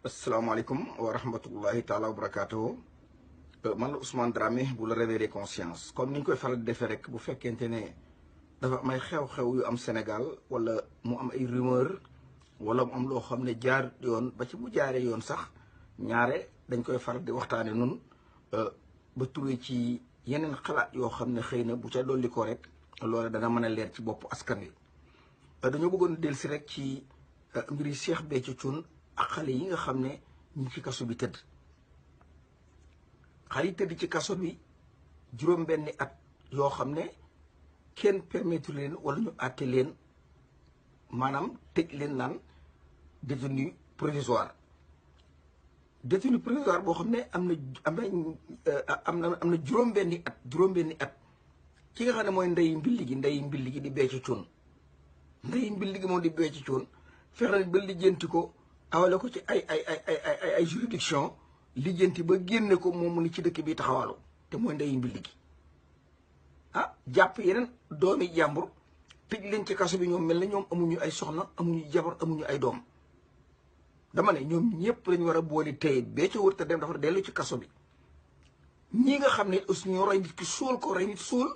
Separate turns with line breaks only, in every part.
asalaamaaleykum wa rahmatullahi taala wa barakaatuhu man la Ousmane Dramé bu la réveil des consciences comme ni ñu koy faral di defee rek bu fekkente ne dafa am ay xew-xew yu am Sénégal wala mu am ay rumeur wala mu am loo xam ne jaar yoon ba ci bu jaaree yoon sax ñaare dañ koy faral di waxtaane nun ba turee ci yeneen xalaat yoo xam ne xëy na bu ca dolli ko rek loolu dana mën a leer ci bopp askan wi dañoo bëggoon dellusi rek ci mbiri Cheikh Béthio Thioune ak xale yi nga xam ne ñu ngi ci kaso bi tëdd xale yi tëdd ci kaso bi juróom-benni at yoo xam ne kenn permettre leen wala ñu àtte leen maanaam tëj leen naan détenu provisoire boo xam ne am na juróom-benni at ki nga xam ne mooy ndeyi mbilli gi di Béthio Thioune ndeyi mbilli gi moom di Béthio Thioune fexe na ba lijjanti ko awale ko ci ay juridiction lijjanti ba génne ko moom mu ni ci dëkk bi taxawalu te mooy ndeyi mbilli gi jàpp yeneen doomi jàmbur tëj leen ci kaso bi ñoom mel na ñoom amuñu ay soxna amuñu jabar amuñu ay doom dama ne ñoom ñëpp lañu war a boole tey Béthio wër te dem dafa dellu ci kaso bi ñi nga xam ne aussi ñoo rey nit ki suul ko rey nit suul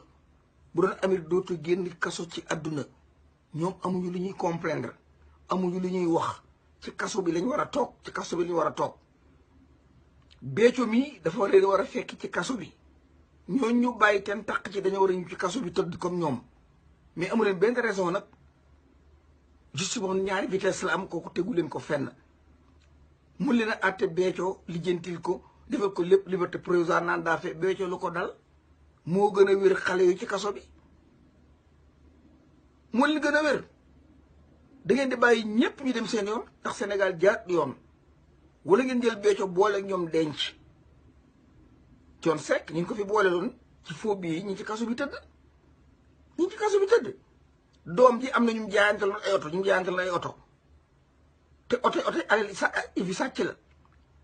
bu doon amir dootu génn kaso ci àdduna ñoom amuñu lu ñuy comprendre amuñu lu ñuy wax ci kaso bi lañ war a toog ci kaso bi lañu war a toog Béthio mi dafa leen war a fekk ci kaso bi ñooñ ñu bàyyi teen taq ci dañoo war a ñu ci kaso bi tëdd comme ñoom mais amu leen benn raison nag juste moom ñaari vitesse la am kooku tegu leen ko fenn mun leen a àtte Béthio lijjantil ko defal ko lépp liberté provisoire naan daa fe Béthio lu ko dal moo gën a wér xale yu ci kaso bi moo leen gën a wér da ngeen di bàyyi ñëpp ñu dem seen yoon ndax Sénégal jaar yoon wala ngeen jël Béthio boole ak ñoom denc Thione Seck ñu ngi ko fi boole loon ci faux billets yi ñu ci kaso bi tëdd ñu ci kaso bi tëdd doom ji am na ñu jaayantaloon ay oto ñu jaayantaloon ay oto te oto alal sa fi sàcc la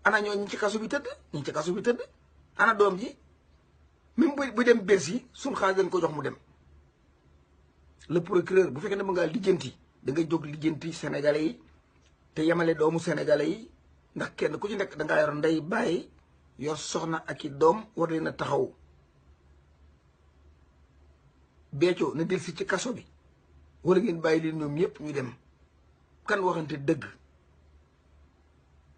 ana ñoo ñu ci kaso bi tëdd ñu ci kaso bi tëdd ana doom ji même bu dem Bercy suñ xaalis dañ ko jox mu dem le procureur bu fekkee ne ma ngaa lijjanti da ngay jóg lijjanti sénégalais yi te yemale doomu sénégalais yi ndax kenn ku ci nekk da ngaa yor ndey bàyyi yor soxna ak i doom war leen a taxaw Béthio na del si ci kaso bi wala ngeen bàyyi leen ñoom ñëpp ñu dem kan waxante dëgg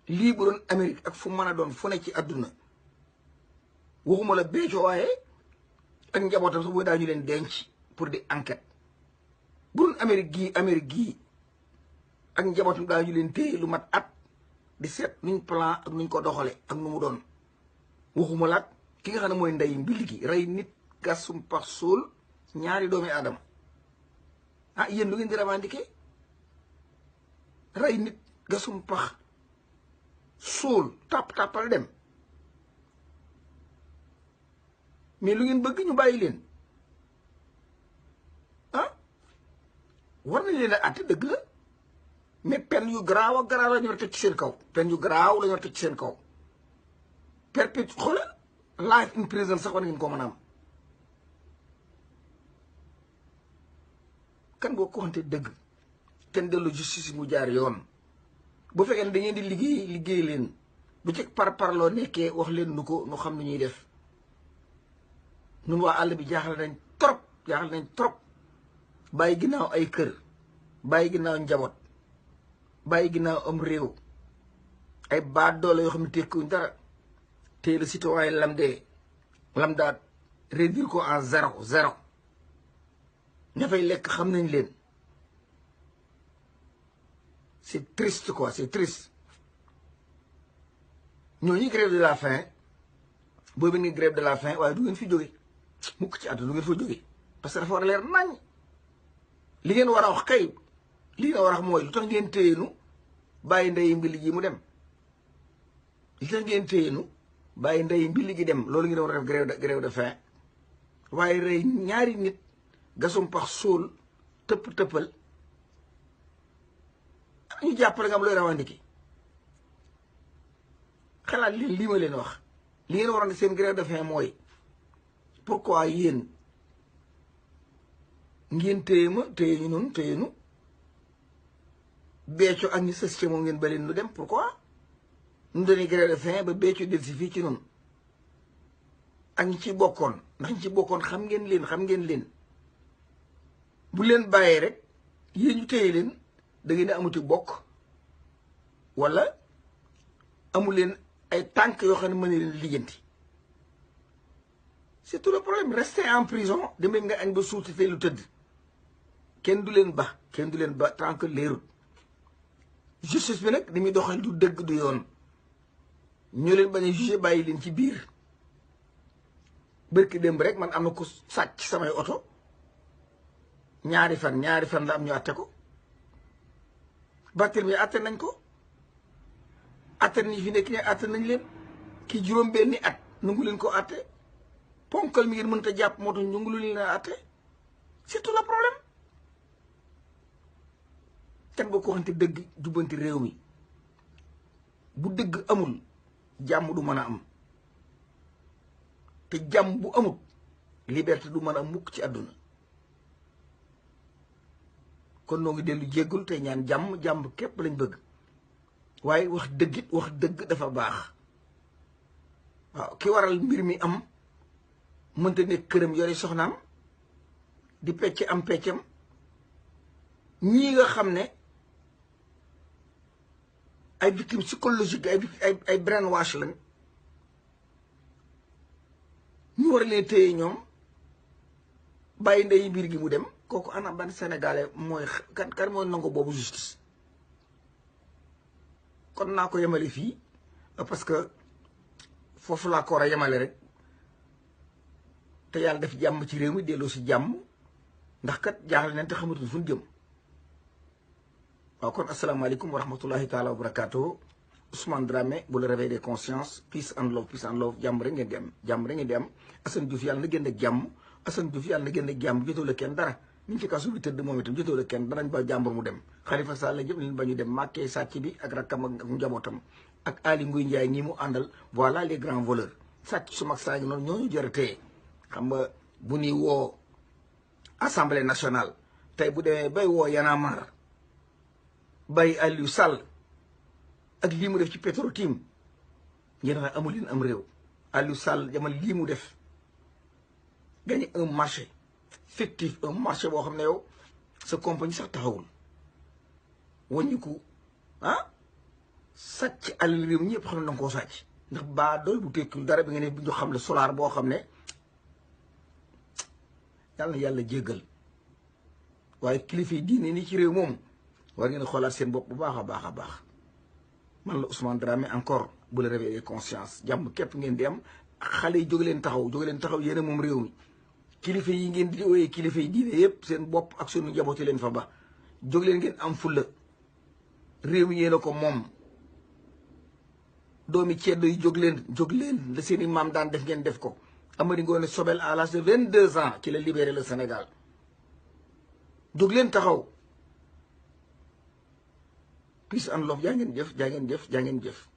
lii bu doon Amérique ak fu mën a doon fu ne ci àdduna waxuma la Béthio waaye ak njabootam sax booy daa ñu leen denc pour di enquête bu doon Amérique gii ak njabootam daa ñu leen téye lu mat at di seet nuñ plan ak nuñ ko doxale ak nu mu doon waxuma laat ki nga xam ne mooy ndeyi mbilli gi rey nit gasum pax suul ñaari doomi aadama yéen lu ngeen di revendiquer rey nit gasum pax suul tàppal dem mais lu ngeen bëgg ñu bàyyi leen war nañ leen a àtte dëgg la mais peine yu garaaw ak garaaw la ñu war a teg ci seen kaw peine yu garaaw la ñu war a teg ci seen kaw perpétuel xoolal life in prison sax war ngeen ko mën a am kan boo ko waxante dëgg kenn dellu justice mu jaar yoon bu fekkee ne da ngeen di liggéey leen bu ci parloo nekkee wax leen nu ko nu xam nu ñuy def nun waa àll bi jaaxal nañ trop bàyyi ginnaaw ay kër bàyyi ginnaaw njaboot bàyyi ginnaaw am réew ay baat doole yoo xam ne tekkuñ dara te le citoyen lambda réduire ko en zéro ña fay lekk xam nañ leen c'est triste quoi c'est triste ñooñu grève de la faim boobu ngeen grève de la faim waaye du ngeen fi jóge mukk ci àdduna du ngeen fa jóge parce que dafa war a leer nañ li ngeen war a wax kay li ngeen war a wax mooy lu tax ngeen téyenu bàyyi ndeyi mbilli gi mu dem li tax ngeen téyenu bàyyi ndeyi mbilli gi dem loolu ngeen war a def grève de faim waaye rey ñaari nit gasum pax suul tëppal ñu jàppale nga am looy rawandiki xalaat leen lii ma leen wax li ngeen waroon seen grève de faim mooy pourquoi yéen ngeen téye ñu Béthio ak ñi sës ci moom ngeen baleen lu dem pourquoi ñu dañuy grève de faim ba Béthio del si fii ci noonu ak ñi ci bokkoon ndax ñi ci bokkoon xam ngeen leen bu leen bàyyee rek yéen ñu téye leen da ngeen a amuti bokk wala amu leen ay tànk yoo xam ne mën na leen lijjanti c'est tout le problème. Rester en prison dem leen nga añ ba suuti fee lu tëdd kenn du leen ba tant que leerut justice bi nag ni muy doxal du dëgg du yoon ñoo leen bañ a jugé bàyyi leen ci biir bërki démb rek man am na ko sàcc samay oto ñaari fan la am ñu àtte ko Barthélemy àtte nañ ko àtte nañ fi nekk ñe àtte nañ leen ki juróom-benni at nangu leen ko àtte ponkal mi ngeen mënta jàpp moo tax nangu leen a àtte c'est tout le problème kan boo ko waxante dëgg jubbanti réew mi bu dëgg amul jàmm du mën a am te jàmm bu amul liberté du mën a mukk ci àdduna kon noo ngi dellu jéggul te ñaan jàmm képp lañ bëgg waaye wax dëgg dafa baax waaw ki waral mbir mi am mënta nekk këram yore soxnaam di pecc am peccam ñii nga xam ne ay victimes psychologiques ay brainwash lañ ñu war leen téye ñoom bàyyi ndey mbir gi mu dem kooku ana ban sénégalais mooy kan mooy nangu boobu justice kon naa ko yemale fii parce que foofu laa ko war a yemale rek te yàlla def jàmm ci réew mi delloo si jàmm ndax kat jaaxle nañ te xamatul fu ñu jëm waaw kon asalaamaaleykum wa rahmatullahi taala wa barakaatu Ousmane Dramé bu le réveil des consciences peace and love jàmm rek ngeen di am jàmm rek ngeen di am Assane Diouf yàlla na génn ak jàmm Assane Diouf yàlla na génn ak jàmm jotoo la kenn dara ñu ngi ci kasu bi tëdd moom itam jotoo la kenn danañ ba jàmbur mu dem Khalifa Sall la jëm leen ba ñu dem màkkee sàcc bi ak rakkam ak njabootam ak Ali Nguy Ndiaye ñi mu àndal voilà les grands voleurs sàcc su mag saa ngi noonu ñooñu jar a téye xam nga bu ñuy woo assemblée nationale tey bu demee bay woo Y'en a marre bay Aliou Sall ak lii mu def ci Petro-Tim ngeen xam amul leen am réew Aliou Sall jamal lii mu def gagné un marché fictif un marché boo xam ne yow sa compagnie sax taxawul wàññiku sàcc àll réew ñëpp xam ne danga koo sàcc ndax baa dool bu tekkul dara bi nga ne bu ñu xam le solar boo xam ne yàlla na yàlla jéggal waaye kilifa yi diine ni ci réew moom war ngeen xoolaat seen bopp bu baax a baax a baax man la Ousmane Dramé encore bu la réveiller conscience jàmm képp ngeen di am xale yi jóg leen taxaw yéen a moom réew mi kilifa yi ngeen di wooyee kilifa yi diine yëpp seen bopp ak sunu njabooti leen fa ba jóg leen ngeen am fulla réew mi yéen a ko moom doomi ceddo yi jóg leen la seen i maam daan def ngeen def ko Amari Ngoone Sobel à l'âge de 22 ans ci la libéré le Sénégal jóg leen taxaw peace and love jaa ngeen jëf